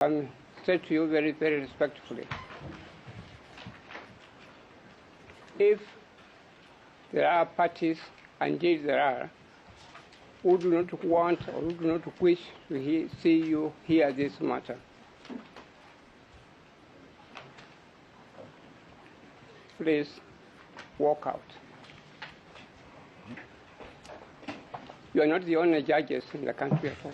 I say to you very, very respectfully, if there are parties, and indeed there are, who do not want or who do not wish to see you hear this matter, please walk out. You are not the only judges in the country at all.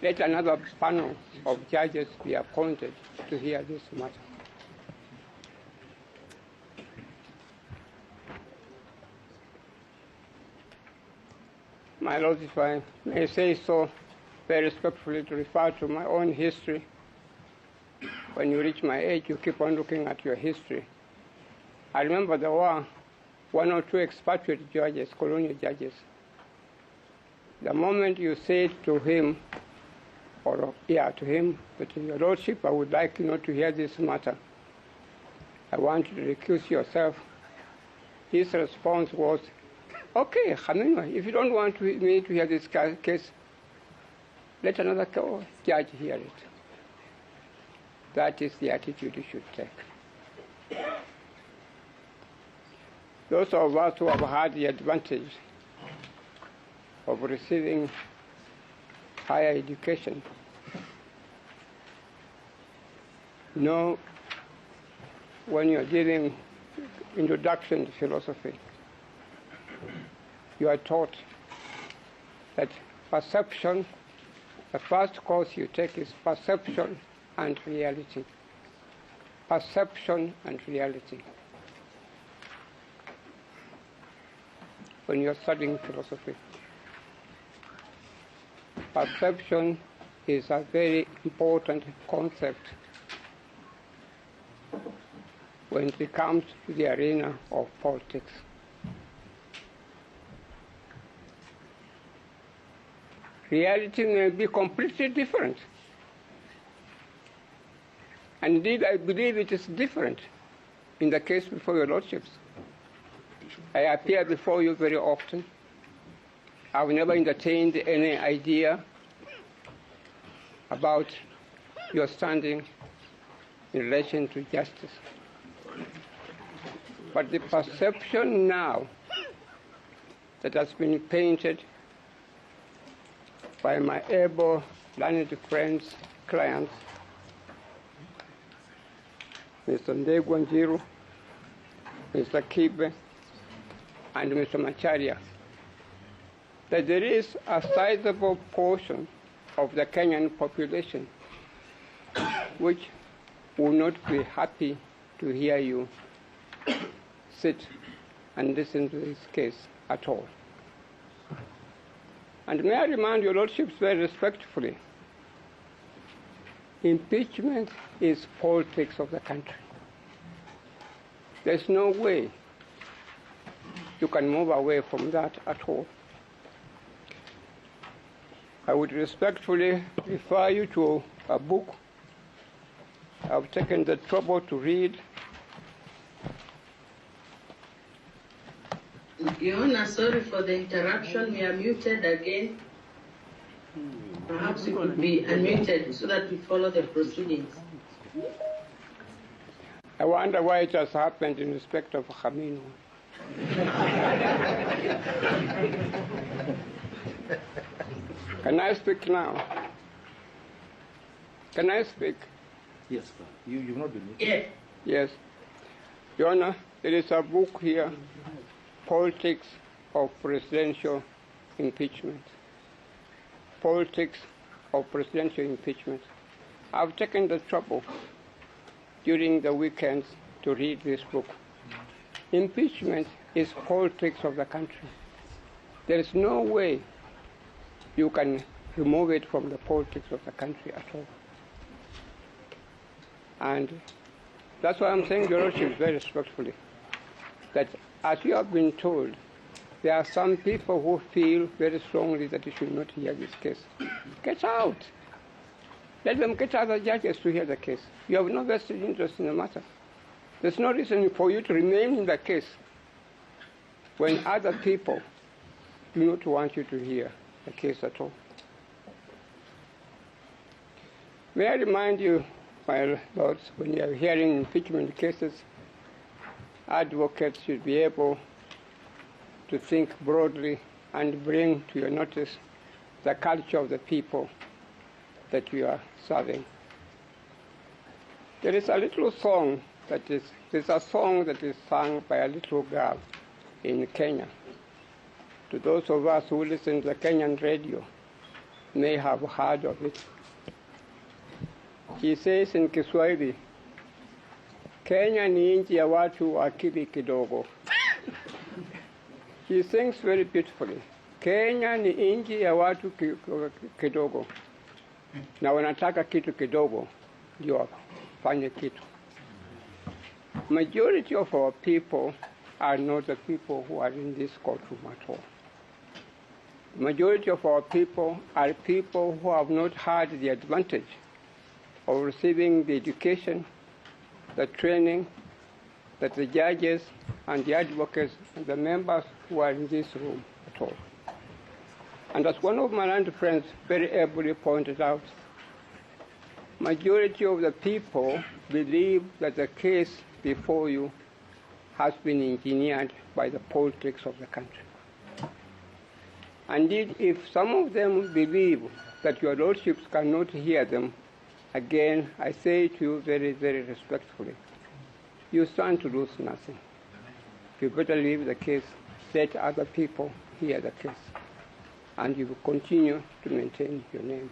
Let another panel of judges be appointed to hear this matter. My Lord, if I may say so very respectfully, to refer to my own history. When you reach my age, you keep on looking at your history. I remember there were one or two expatriate judges, colonial judges. The moment you said to him, to him, but Your Lordship, I would like you not to hear this matter. I want you to recuse yourself. His response was, okay, Khaminwa, if you don't want me to hear this case, let another judge hear it. That is the attitude you should take. Those of us who have had the advantage of receiving higher education know when you're dealing introduction to philosophy, you are taught that perception, the first course you take is perception and reality. Perception and reality. When you're studying philosophy, perception is a very important concept when it comes to the arena of politics. Reality may be completely different. And indeed, I believe it is different in the case before Your Lordships. I appear before you very often. I've never entertained any idea about your standing in relation to justice. But the perception now that has been painted by my able, learned friends, clients, Mr. Ndegwanjiru, Mr. Kibe, and Mr. Macharia, that there is a sizable portion of the Kenyan population which will not be happy to hear you sit and listen to this case at all. And may I remind Your Lordships very respectfully, impeachment is politics of the country. There's no way you can move away from that at all. I would respectfully refer you to a book I've taken the trouble to read. Your Honor, sorry for the interruption. We are muted again. Perhaps you could be unmuted so that we follow the proceedings. I wonder why it has happened in respect of Khaminwa. Can I speak now? Can I speak? Yes, sir. You've not been muted. Yes. Yes. Your Honor, there is a book here, Politics of Presidential Impeachment. Politics of Presidential Impeachment. I've taken the trouble during the weekends to read this book. Impeachment is politics of the country. There is no way you can remove it from the politics of the country at all. And that's why I'm saying, Your Lordship, very respectfully, that as you have been told, there are some people who feel very strongly that you should not hear this case. Get out. Let them get other judges to hear the case. You have no vested interest in the matter. There's no reason for you to remain in the case when other people do not want you to hear the case at all. May I remind you, my lords, when you are hearing impeachment cases, advocates should be able to think broadly and bring to your notice the culture of the people that you are serving. There is a little song there's a song that is sung by a little girl in Kenya. To those of us who listen to the Kenyan radio may have heard of it. She says in Kiswahili, Kenya ni nchi ya watu akili kidogo. She sings very beautifully. Kenya ni nchi ya watu kidogo. Na wanataka kitu kidogo ndio wafanye kitu. Majority of our people are not the people who are in this courtroom at all. Majority of our people are people who have not had the advantage of receiving the education, the training that the judges and the advocates and the members who are in this room at all. And as one of my learned friends very ably pointed out, majority of the people believe that the case before you has been engineered by the politics of the country. Indeed, if some of them believe that your lordships cannot hear them, again, I say to you very, very respectfully, you stand to lose nothing. You better leave the case, let other people hear the case, and you will continue to maintain your name.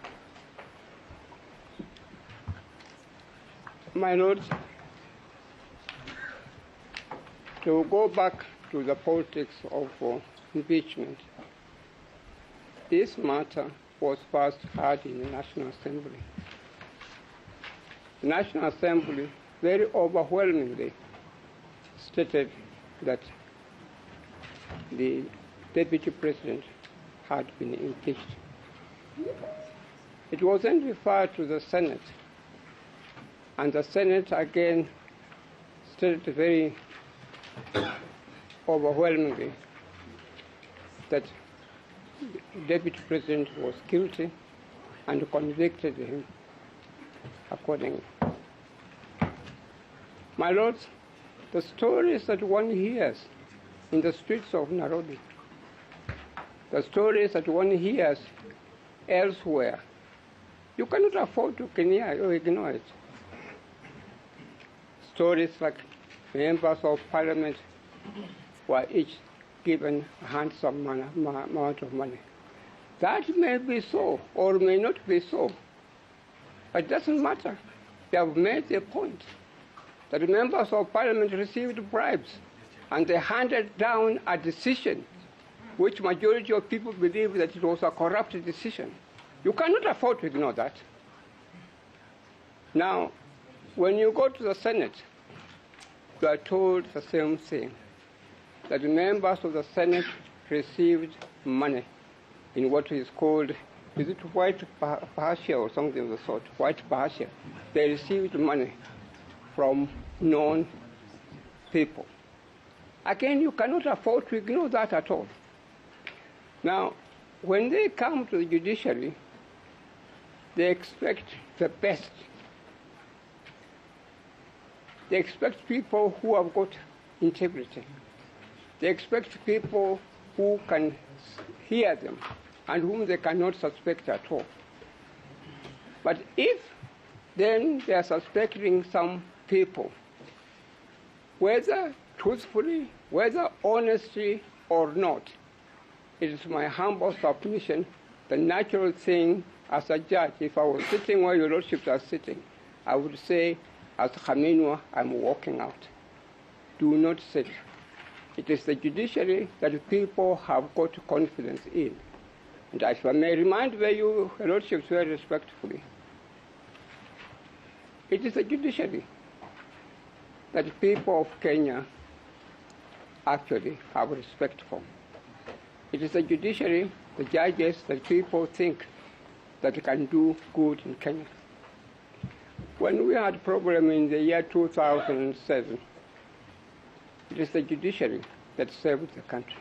My lords, to go back to the politics of impeachment, this matter was first heard in the National Assembly. The National Assembly very overwhelmingly stated that the Deputy President had been impeached. It was then referred to the Senate, and the Senate again stated very overwhelmingly that the Deputy President was guilty and convicted him accordingly. My lords, the stories that one hears in the streets of Nairobi, the stories that one hears elsewhere, you cannot afford to ignore it. Stories like members of parliament were each given a handsome amount of money. That may be so or may not be so, but it doesn't matter. They have made their point that members of parliament received bribes and they handed down a decision which majority of people believe that it was a corrupt decision. You cannot afford to ignore that. Now, when you go to the Senate, you are told the same thing, that the members of the Senate received money in what is called, is it white bahasha or something of the sort, white bahasha. They received money from known people. Again, you cannot afford to ignore that at all. Now, when they come to the judiciary, they expect the best. They expect people who have got integrity. They expect people who can hear them and whom they cannot suspect at all. But if then they are suspecting some people, whether truthfully, whether honestly or not, it is my humble submission, the natural thing as a judge, if I was sitting where your lordships are sitting, I would say, as Khaminwa, I'm walking out. Do not sit. It is the judiciary that people have got confidence in. And as I may remind you, your lordships, very respectfully, it is the judiciary that people of Kenya actually have respect for. It is the judiciary, the judges, that people think that can do good in Kenya. When we had a problem in the year 2007, it is the judiciary that saved the country.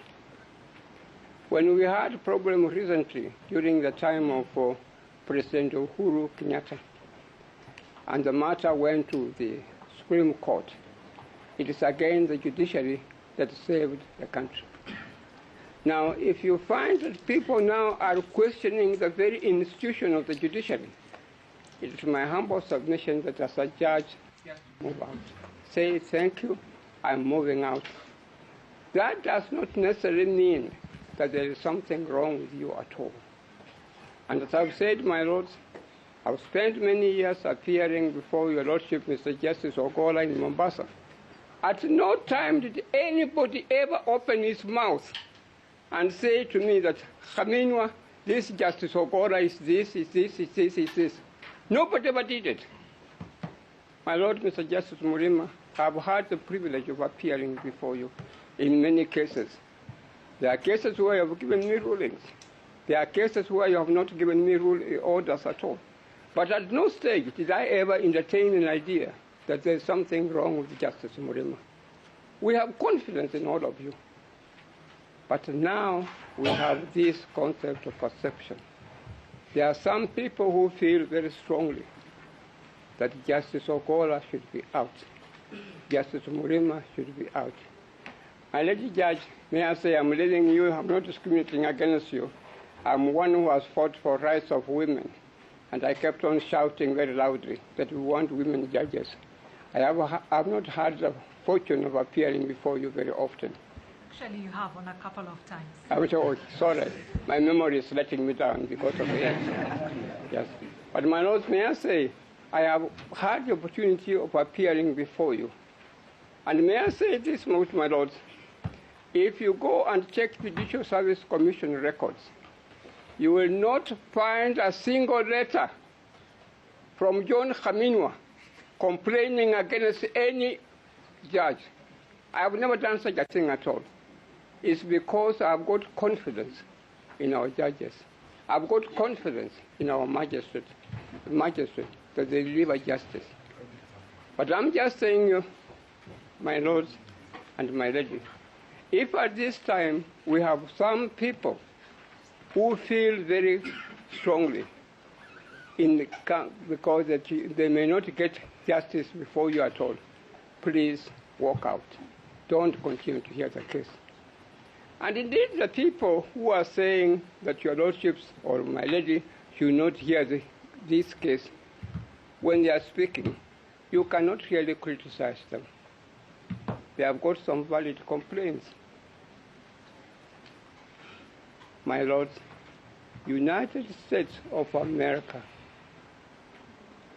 When we had a problem recently during the time of President Uhuru Kenyatta, and the matter went to the Supreme Court. It is again the judiciary that saved the country. Now, if you find that people now are questioning the very institution of the judiciary, it is my humble submission that as a judge, move out. Say thank you, I'm moving out. That does not necessarily mean that there is something wrong with you at all. And as I've said, my lords, I've spent many years appearing before your lordship, Mr. Justice Ogola, in Mombasa. At no time did anybody ever open his mouth and say to me that, Khaminwa, this Justice Ogola is this, is this, is this, is this. Nobody ever did it. My Lord, Mr. Justice Murima, I've had the privilege of appearing before you in many cases. There are cases where you have given me rulings. There are cases where you have not given me orders at all. But at no stage did I ever entertain an idea that there's something wrong with Justice Murima. We have confidence in all of you. But now we have this concept of perception. There are some people who feel very strongly that Justice Ogola should be out. Justice Murima should be out. My lady judge, may I say, I'm letting you, I'm not discriminating against you. I'm one who has fought for rights of women. And I kept on shouting very loudly that we want women judges. I have not had the fortune of appearing before you very often. Actually, you have on a couple of times. Oh, sorry. My memory is letting me down because of the yes. But my lords, may I say, I have had the opportunity of appearing before you. And may I say this, my lords, if you go and check the Judicial Service Commission records, you will not find a single letter from John Khaminwa complaining against any judge. I have never done such a thing at all. It's because I've got confidence in our judges. I've got confidence in our magistrates that they deliver justice. But I'm just saying you, my lords and my lady, if at this time we have some people who feel very strongly because that they may not get justice before you at all, please walk out. Don't continue to hear the case. And indeed, the people who are saying that your lordships or my lady should not hear this case, when they are speaking, you cannot really criticize them. They have got some valid complaints. My lords, United States of America,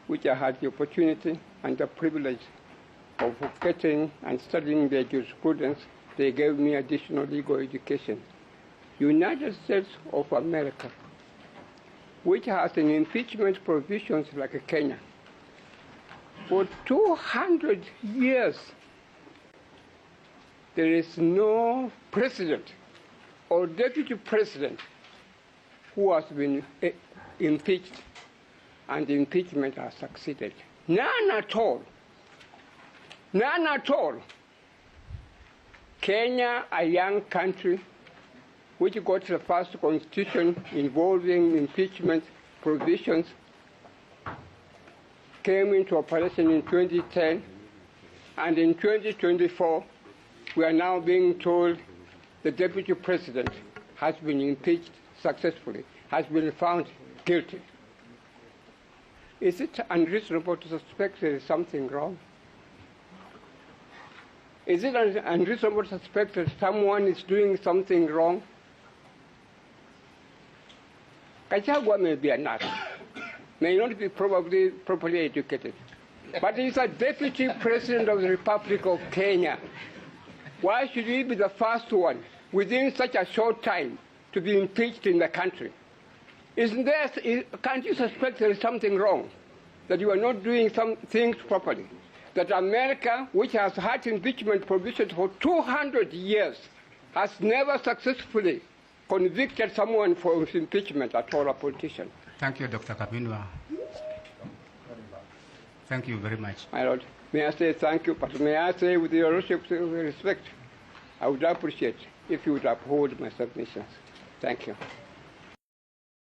which I had the opportunity and the privilege of getting and studying their jurisprudence, they gave me additional legal education. United States of America, which has an impeachment provisions like Kenya, for 200 years, there is no president or deputy president who has been impeached and the impeachment has succeeded. None at all. None at all. Kenya, a young country which got the first constitution involving impeachment provisions, came into operation in 2010, and in 2024, we are now being told the deputy president has been impeached successfully, has been found guilty. Is it unreasonable to suspect there is something wrong? Is it unreasonable to suspect that someone is doing something wrong? Kachagwa may be a nurse, may not be probably properly educated, but he's a deputy president of the Republic of Kenya. Why should he be the first one within such a short time to be impeached in the country? Can't you suspect there is something wrong, that you are not doing some things properly? That America, which has had impeachment provisions for 200 years, has never successfully convicted someone for impeachment at all, a politician. Thank you, Dr. Khaminwa. Thank you very much. My Lord, may I say thank you, but may I say with your lordship's respect, I would appreciate if you would uphold my submissions. Thank you.